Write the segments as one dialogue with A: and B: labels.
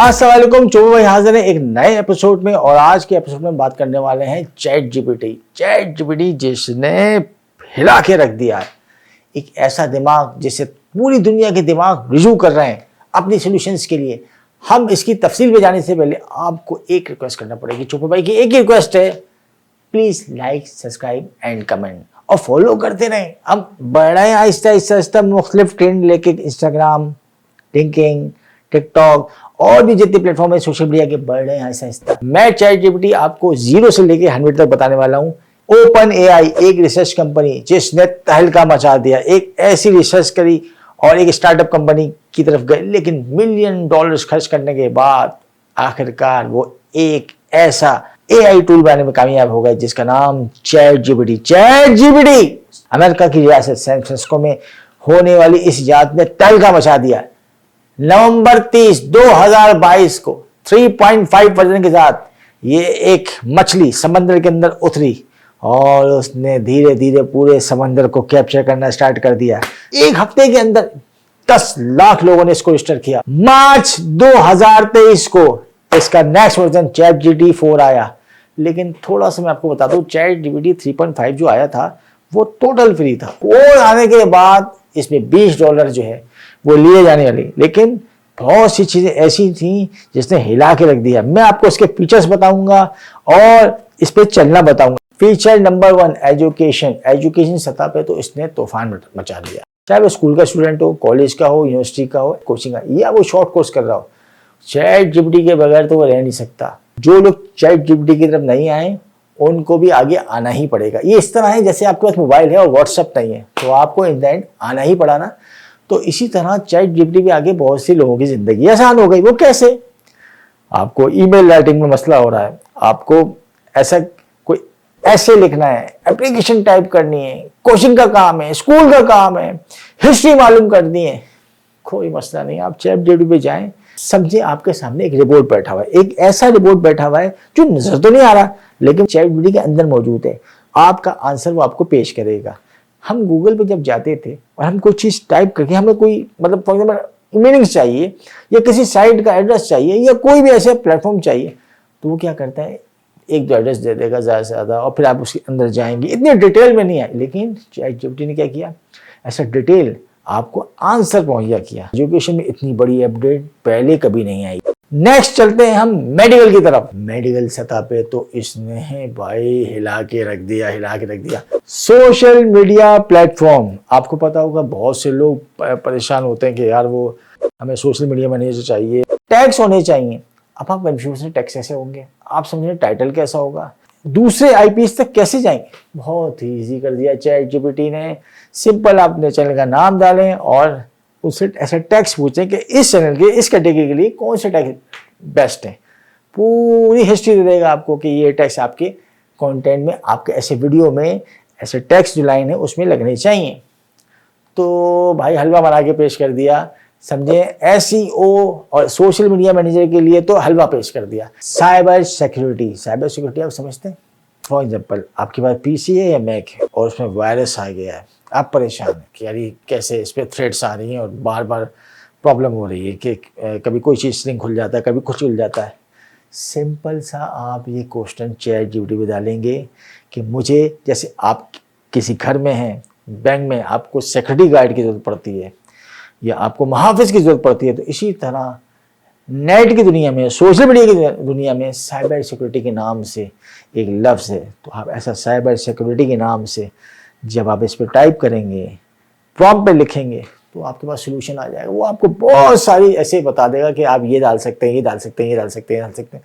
A: अस्सलाम वालेकुम। चोबे भाई हाजिर है एक नए एपिसोड में और आज के एपिसोड में बात करने वाले हैं चैट जीपीटी जिसने हिला के रख दिया है। एक ऐसा दिमाग जिसे पूरी दुनिया के दिमाग रिजू कर रहे हैं अपनी सॉल्यूशंस के लिए। हम इसकी तफसील में जाने से पहले आपको एक रिक्वेस्ट करना पड़ेगी। चोबे भाई की एक ही रिक्वेस्ट है, please like subscribe and comment और फॉलो करते रहें। अब बढ़ाएं आहिस्ता आहिस्ता मुख्तलिफ ट्रेंड लेके, इंस्टाग्राम, लिंक्डइन, टिकटॉक और भी जितने प्लेटफॉर्म है सोशल मीडिया के, बढ़ रहे हैं आहिस्ता आहिस्ता। मैं चैट जीपीटी आपको 0 से लेके 100 तक बताने वाला हूँ। ओपन एआई एक रिसर्च कंपनी जिसने तहलका मचा दिया, एक ऐसी रिसर्च करी और एक स्टार्टअप कंपनी की तरफ गए, लेकिन $मिलियन खर्च करने के बाद आखिरकार वो एक ऐसा एआई टूल बनाने में कामयाब हो गए जिसका नाम चैट जीपीटी। अमेरिका की रियासत सैन फ्रांसिस्को में होने वाली इस इजाद ने तहलका मचा दिया। नवंबर 30, 2022 को 3.5 वर्जन के साथ ये एक मछली समंदर के अंदर उतरी और उसने धीरे धीरे पूरे समंदर को कैप्चर करना स्टार्ट कर दिया। एक हफ्ते के अंदर 10 लाख लोगों ने इसको रजिस्टर किया। मार्च 2023 को इसका नेक्स्ट वर्जन चैट जीपीटी 4 आया। लेकिन थोड़ा सा मैं आपको बता दूं, चैट जीपीटी 3.5 जो आया था वो टोटल फ्री था। और आने के बाद इसमें $20 जो है वो लिए जाने वाली, लेकिन बहुत सी चीजें ऐसी थी जिसने हिला के रख दिया। मैं आपको इसके फीचर्स बताऊंगा और इस पे चलना बताऊंगा। फीचर नंबर 1, एजुकेशन सतह पे तो इसने तूफान मचा दिया। चाहे वो स्कूल का स्टूडेंट हो, कॉलेज का हो, यूनिवर्सिटी का हो, कोचिंग का, या वो शॉर्ट कोर्स कर रहा हो, चैट जीपीटी के बगैर तो वो रह नहीं सकता। जो लोग चैट जीपीटी की तरफ नहीं आए उनको भी आगे आना ही पड़ेगा। ये इस तरह है जैसे आपके पास मोबाइल है और व्हाट्सएप नहीं है, तो आपको इन द एंड आना ही पड़ा ना। तो इसी तरह चैट जीपीटी के आगे बहुत सी लोगों की जिंदगी आसान हो गई। वो कैसे? आपको ईमेल राइटिंग में मसला हो रहा है, आपको ऐसा कोई ऐसे लिखना है, एप्लीकेशन टाइप करनी है, कोचिंग का काम है, स्कूल का काम है, हिस्ट्री मालूम करनी है, कोई मसला नहीं। आप चैट जीपीटी पे जाएं, समझे आपके सामने एक रिपोर्ट बैठा हुआ है, एक ऐसा रिपोर्ट बैठा हुआ है जो नजर तो नहीं आ रहा लेकिन चैट जीपीटी के अंदर मौजूद है। आपका आंसर वो आपको पेश करेगा। हम गूगल पे जब जाते थे और हम कोई चीज टाइप करके, हमें कोई मतलब फॉर एग्जाम्पल मीनिंग्स चाहिए या किसी साइट का एड्रेस चाहिए या कोई भी ऐसे प्लेटफॉर्म चाहिए, तो वो क्या करता है, एक दो एड्रेस दे देगा ज़्यादा से ज़्यादा और फिर आप उसके अंदर जाएंगे। इतने डिटेल में नहीं आए, लेकिन चैट जीपीटी ने क्या किया, ऐसा डिटेल आपको आंसर मुहैया किया। एजुकेशन में इतनी बड़ी अपडेट पहले कभी नहीं आई। नेक्स्ट चलते हैं हम मेडिकल की तरफ। मेडिकल सतह पे तो इसने भाई हिला के रख दिया। सोशल मीडिया प्लेटफॉर्म, आपको पता होगा बहुत से लोग परेशान होते हैं कि यार वो हमें सोशल मीडिया मैनेजर चाहिए, टैग्स होने चाहिए। अब आप कंफ्यूज हैं, टैग्स कैसे होंगे, आप समझे टाइटल कैसा होगा, दूसरे आईपीएस तक कैसे जाएंगे। बहुत ही ईजी कर दिया चैट जीपीटी ने। सिंपल अपने चैनल का नाम डालें और उससे ऐसा टैक्स पूछें कि इस चैनल के इस कैटेगरी के लिए कौन से टैक्स बेस्ट है। पूरी हिस्ट्री दे देगा आपको कि ये टैक्स आपके कंटेंट में, आपके ऐसे वीडियो में ऐसे टैक्स जो लाइन है उसमें लगने चाहिए। तो भाई हलवा बना के पेश कर दिया, समझे। एसईओ और सोशल मीडिया मैनेजर के लिए तो हलवा पेश कर दिया। साइबर सिक्योरिटी आप समझते हैं। फॉर एग्जाम्पल आपके पास पीसी है या मैक है और उसमें वायरस आ गया है, आप परेशान हैं कि यार ये कैसे, इस पर थ्रेड्स आ रही हैं और बार बार प्रॉब्लम हो रही है कि कभी कोई चीज़ लिंक खुल जाता है, कभी कुछ खुल जाता है। सिंपल सा आप ये क्वेश्चन चैट जीपीटी पे डालेंगे कि मुझे, जैसे आप किसी घर में हैं, बैंक में आपको सिक्योरिटी गार्ड की ज़रूरत पड़ती है या आपको मुहाफ़िज़ की ज़रूरत पड़ती है, तो इसी तरह नेट की दुनिया में, सोशल मीडिया की दुनिया में साइबर सिक्योरिटी के नाम से एक लफ्ज़ है। तो आप ऐसा साइबर सिक्योरिटी के नाम से जब आप इस पर टाइप करेंगे, प्रॉम्प्ट पे लिखेंगे, तो आपके पास सोल्यूशन आ जाएगा। वो आपको बहुत सारी ऐसे बता देगा कि आप ये डाल सकते हैं, ये डाल सकते हैं, ये डाल सकते हैं, डाल सकते हैं।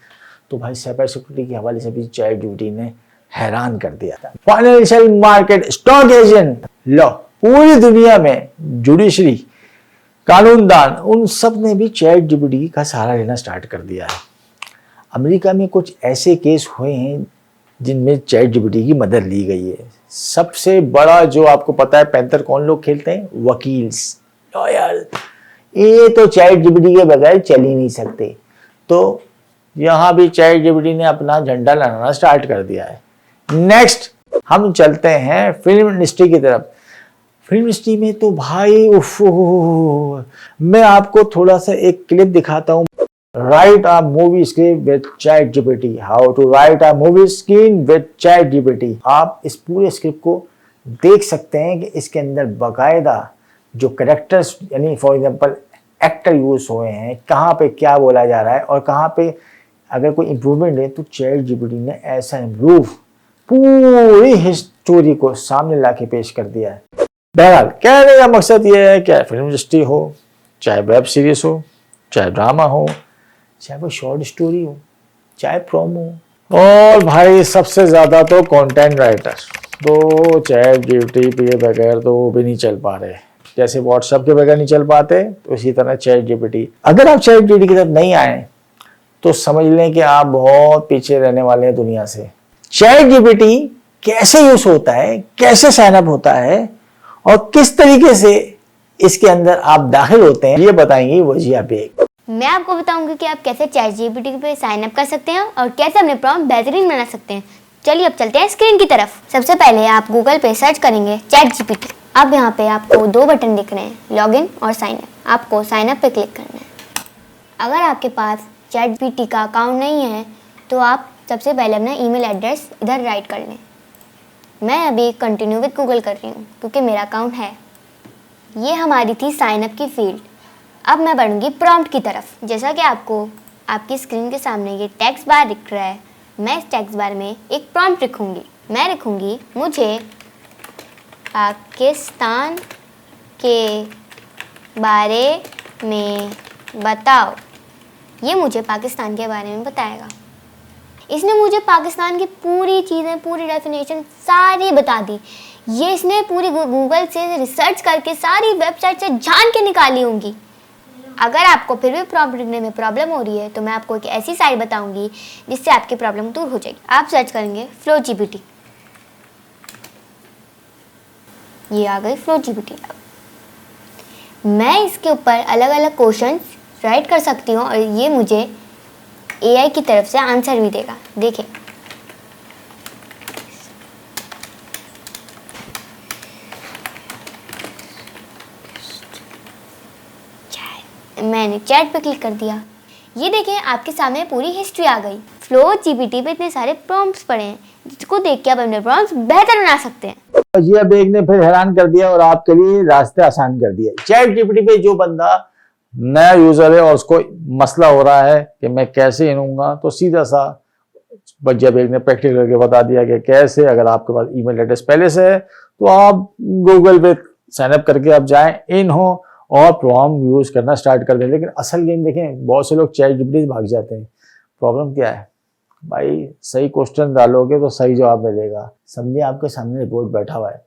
A: तो भाई साइबर सिक्योरिटी के हवाले से भी चैट जीपीटी ने हैरान कर दिया था। फाइनेंशियल मार्केट, स्टॉक एजेंट, लो पूरी दुनिया में जुडिशरी, कानूनदान, उन सब ने भी चैट जीपीटी का सहारा लेना स्टार्ट कर दिया है। अमेरिका में कुछ ऐसे केस हुए हैं जिनमें चैट जीपीटी की मदद ली गई है। सबसे बड़ा जो आपको पता है पैंथर कौन लोग खेलते हैं, वकील्स, लॉयर। ये तो चैट जीपीटी के बगैर चल ही नहीं सकते। तो यहाँ भी चैट जीपीटी ने अपना झंडा लहराना स्टार्ट कर दिया है। नेक्स्ट हम चलते हैं फिल्म इंडस्ट्री की तरफ। फिल्म इंडस्ट्री में तो भाई मैं आपको थोड़ा सा एक क्लिप दिखाता हूँ। Write a movie script with ChatGPT. How to write a movie script with ChatGPT. आप इस पूरे स्क्रिप्ट को देख सकते हैं कि इसके अंदर बाकायदा जो करेक्टर्स यानी फॉर एग्जांपल एक्टर यूज हुए हैं, कहाँ पे क्या बोला जा रहा है और कहाँ पे अगर कोई इम्प्रूवमेंट है तो ChatGPT ने ऐसा इम्प्रूव पूरी हिस्टोरी को सामने ला के पेश कर दिया है। बहरहाल कहने का मकसद ये है कि फिल्म इंडस्ट्री हो, चाहे वेब सीरीज हो, चाहे ड्रामा हो, चाहे वो शॉर्ट स्टोरी हो, चाहे प्रोमो, और भाई सबसे ज्यादा तो कंटेंट राइटर, तो ChatGPT के बगैर तो वो भी नहीं चल पा रहे। जैसे व्हाट्सएप के बगैर नहीं चल पाते तो इसी तरह ChatGPT। अगर आप ChatGPT की तरफ नहीं आए तो समझ लें कि आप बहुत पीछे रहने वाले हैं दुनिया से। ChatGPT कैसे यूज होता है, कैसे साइन अप होता है और किस तरीके से इसके अंदर आप दाखिल होते हैं, ये बताएंगी वजिया बेग।
B: मैं आपको बताऊंगी कि आप कैसे ChatGPT पे साइन अप कर सकते हैं और कैसे अपने प्रॉम्प्ट बेहतरीन बना सकते हैं। चलिए अब चलते हैं स्क्रीन की तरफ। सबसे पहले आप गूगल पे सर्च करेंगे ChatGPT। अब यहाँ पे आपको दो बटन दिख रहे हैं, लॉगिन और साइन अप। आपको साइन अप पे क्लिक करना है। अगर आपके पास ChatGPT का अकाउंट नहीं है तो आप सबसे पहले अपना ईमेल एड्रेस इधर राइट कर लें। मैं अभी कंटिन्यू विद गूगल कर रही हूँ क्योंकि मेरा अकाउंट है। ये हमारी थी साइन अप की फील्ड। अब मैं बढ़ूँगी प्रॉम्प्ट की तरफ। जैसा कि आपको आपकी स्क्रीन के सामने ये टेक्स्ट बार दिख रहा है, मैं इस टेक्स्ट बार में एक प्रॉम्प्ट लिखूँगी। मैं लिखूँगी मुझे पाकिस्तान के बारे में बताओ। ये मुझे पाकिस्तान के बारे में बताएगा। इसने मुझे पाकिस्तान की पूरी चीज़ें, पूरी डेफिनेशन सारी बता दी। ये इसने पूरी गूगल से रिसर्च करके सारी वेबसाइट से जान के निकाली होंगी। अगर आपको फिर भी प्रॉम्प्ट लिखने में प्रॉब्लम हो रही है तो मैं आपको एक ऐसी साइट बताऊंगी जिससे आपकी प्रॉब्लम दूर हो जाएगी। आप सर्च करेंगे FlowGPT। ये आ गई FlowGPT। मैं इसके ऊपर अलग अलग क्वेश्चंस राइट कर सकती हूँ और ये मुझे AI की तरफ से आंसर भी देगा। देखें, मैंने चैट पे क्लिक कर दिया। ये देखें, आपके सामने पूरी हिस्ट्री आ गई। FlowGPT पे इतने सारे प्रॉम्प्ट्स पड़े हैं जिसको देख के आप अपने प्रॉम्प्ट्स बेहतर बना सकते हैं।
A: वजिया बेग ने फिर हैरान कर दिया और आपके लिए रास्ते आसान कर दिए। ChatGPT पे जो बंदा नया यूजर है और उसको मसला हो रहा है कि मैं कैसे इनूंगा, तो सीधा सा वजिया बेग ने प्रैक्टिकल करके बता दिया कि कैसे। अगर आपके पास ईमेल एड्रेस पहले से है तो आप गूगल पे साइन अप करके आप जाएं, इन हो और प्रॉम्प्ट यूज करना स्टार्ट कर दें। लेकिन असल गेम देखें, बहुत से लोग ChatGPT से भाग जाते हैं। प्रॉब्लम क्या है भाई, सही क्वेश्चन डालोगे तो सही जवाब मिलेगा। समझिए आपके सामने रिपोर्ट बैठा हुआ है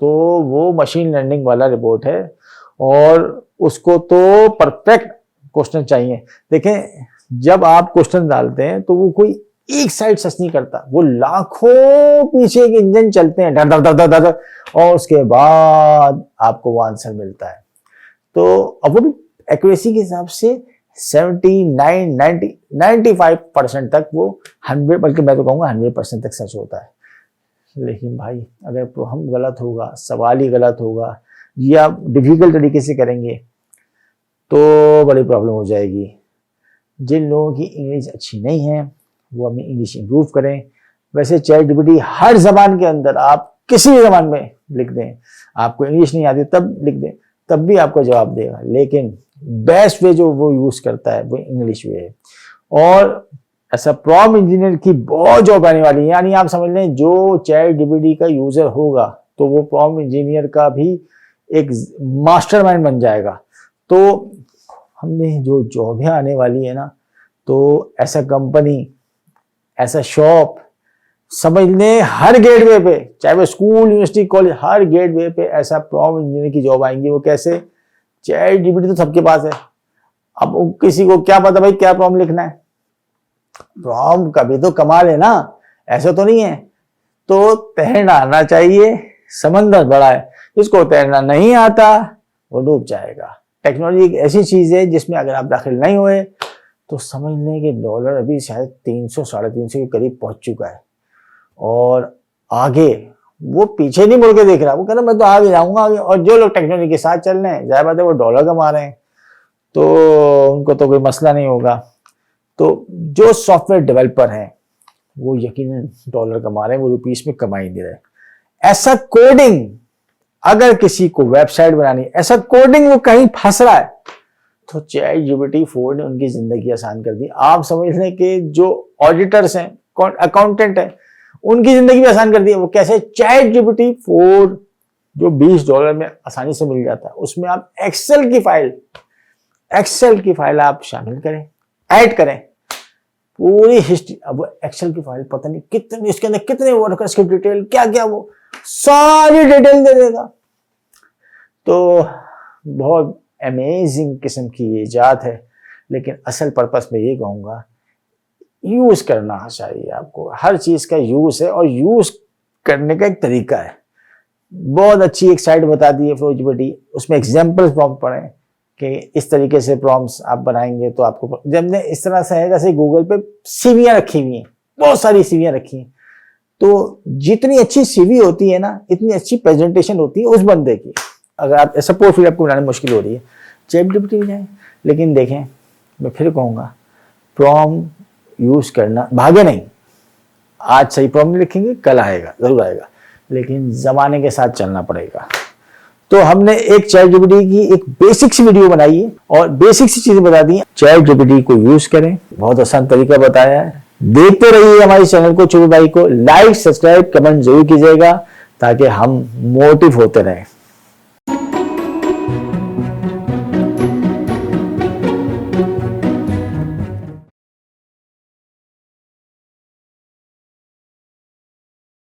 A: तो वो मशीन लर्निंग वाला रिपोर्ट है और उसको तो परफेक्ट क्वेश्चन चाहिए। देखें, जब आप क्वेश्चन डालते हैं तो वो कोई एक साइड सर्च नहीं करता, वो लाखों पीछे के इंजन चलते हैं, डर डर डर डर डर, और उसके बाद आपको वो आंसर मिलता है। तो अब वो भी एक्यूरेसी के हिसाब से 79, 90, 95% तक वो 100, बल्कि मैं तो कहूँगा 100% तक सच होता है। लेकिन भाई अगर हम गलत होगा, सवाल ही गलत होगा या डिफिकल्ट तरीके से करेंगे तो बड़ी प्रॉब्लम हो जाएगी। जिन लोगों की इंग्लिश अच्छी नहीं है वो अपनी इंग्लिश इंप्रूव करें। वैसे ChatGPT हर जबान के अंदर, आप किसी भी जबान में लिख दें, आपको इंग्लिश नहीं आती तब लिख दें, तब भी आपको जवाब देगा। लेकिन बेस्ट वे जो वो यूज करता है वो इंग्लिश वे है। और ऐसा प्रॉम्प्ट इंजीनियर की बहुत जॉब आने वाली है। यानी आप समझ लें, जो ChatGPT का यूजर होगा तो वो प्रॉम्प्ट इंजीनियर का भी एक मास्टरमाइंड बन जाएगा। तो हमने जो जॉब आने वाली है ना, तो ऐसा कंपनी, ऐसा शॉप समझ लें, हर गेटवे पे, चाहे वो स्कूल, यूनिवर्सिटी, कॉलेज, हर गेटवे पे ऐसा प्रॉम्प्ट इंजीनियर की जॉब आएंगी। वो कैसे? ChatGPT तो सबके पास है। अब किसी को क्या पता भाई क्या प्रॉम्प्ट लिखना है? प्रॉम्प्ट का भी तो कमाल है ना, ऐसा तो नहीं है। तो तैरना आना चाहिए, समंदर बड़ा है, जिसको तैरना नहीं आता वो डूब जाएगा। टेक्नोलॉजी एक ऐसी चीज है जिसमें अगर आप दाखिल नहीं हुए तो समझ लें कि डॉलर अभी शायद 300, 350 के करीब पहुंच चुका है और आगे वो पीछे नहीं मुड़ के देख रहा। वो कह रहा मैं तो आगे जाऊंगा आगे। और जो लोग टेक्नोलॉजी के साथ चल रहे हैं, जाहिर बात है वो डॉलर कमा रहे हैं। तो उनको तो कोई मसला नहीं होगा। तो जो सॉफ्टवेयर डेवलपर हैं वो यकीनन डॉलर कमा रहे हैं, वो रुपीस में कमा ही नहीं रहे। ऐसा कोडिंग अगर किसी को वेबसाइट बनानी, ऐसा कोडिंग वो कहीं फंस रहा है, तो ChatGPT-4 ने उनकी जिंदगी आसान कर दी। आप समझ लें कि जो ऑडिटर्स हैं, अकाउंटेंट हैं, उनकी जिंदगी भी आसान कर दी। वो कैसे? ChatGPT-4 जो $20 में आसानी से मिल जाता है, उसमें आप एक्सेल की फाइल आप शामिल करें, ऐड करें, पूरी हिस्ट्री। अब एक्सेल की फाइल पता नहीं कितने, इसके अंदर कितने वर्कर्स की डिटेल, क्या क्या, वो सारी डिटेल दे देगा। तो बहुत अमेजिंग किस्म की ये इजाद है, लेकिन असल पर्पस में ये कहूँगा, यूज करना चाहिए आपको। हर चीज का यूज है और यूज करने का एक तरीका है। बहुत अच्छी एक साइट बता दी है फ्लोजीपीटी, उसमें एग्जाम्पल्स प्रॉम्प्ट पढ़ें कि इस तरीके से प्रॉम्प्ट्स आप बनाएंगे तो आपको, जब ने इस तरह से है जैसे गूगल पे सीवियां रखी हुई हैं, बहुत सारी सीवियां रखी हैं, तो जितनी अच्छी सीवी होती है ना, इतनी अच्छी प्रेजेंटेशन होती है उस बंदे की। अगर आप सपोज फिर आपको बनाने मुश्किल हो रही है, ChatGPT में जाएं। लेकिन देखें, मैं फिर कहूँगा, प्रॉम्प्ट यूज करना, भागे नहीं। आज सही प्रॉम्प्ट नहीं लिखेंगे, कल आएगा, जरूर आएगा, लेकिन जमाने के साथ चलना पड़ेगा। तो हमने एक ChatGPT की एक बेसिक सी वीडियो बनाई है और बेसिक सी चीजें बता दी। ChatGPT को यूज करें, बहुत आसान तरीका बताया है। देखते रहिए हमारे चैनल को, चुबे भाई को लाइक, सब्सक्राइब, कमेंट जरूर कीजिएगा ताकि हम मोटिव होते रहें।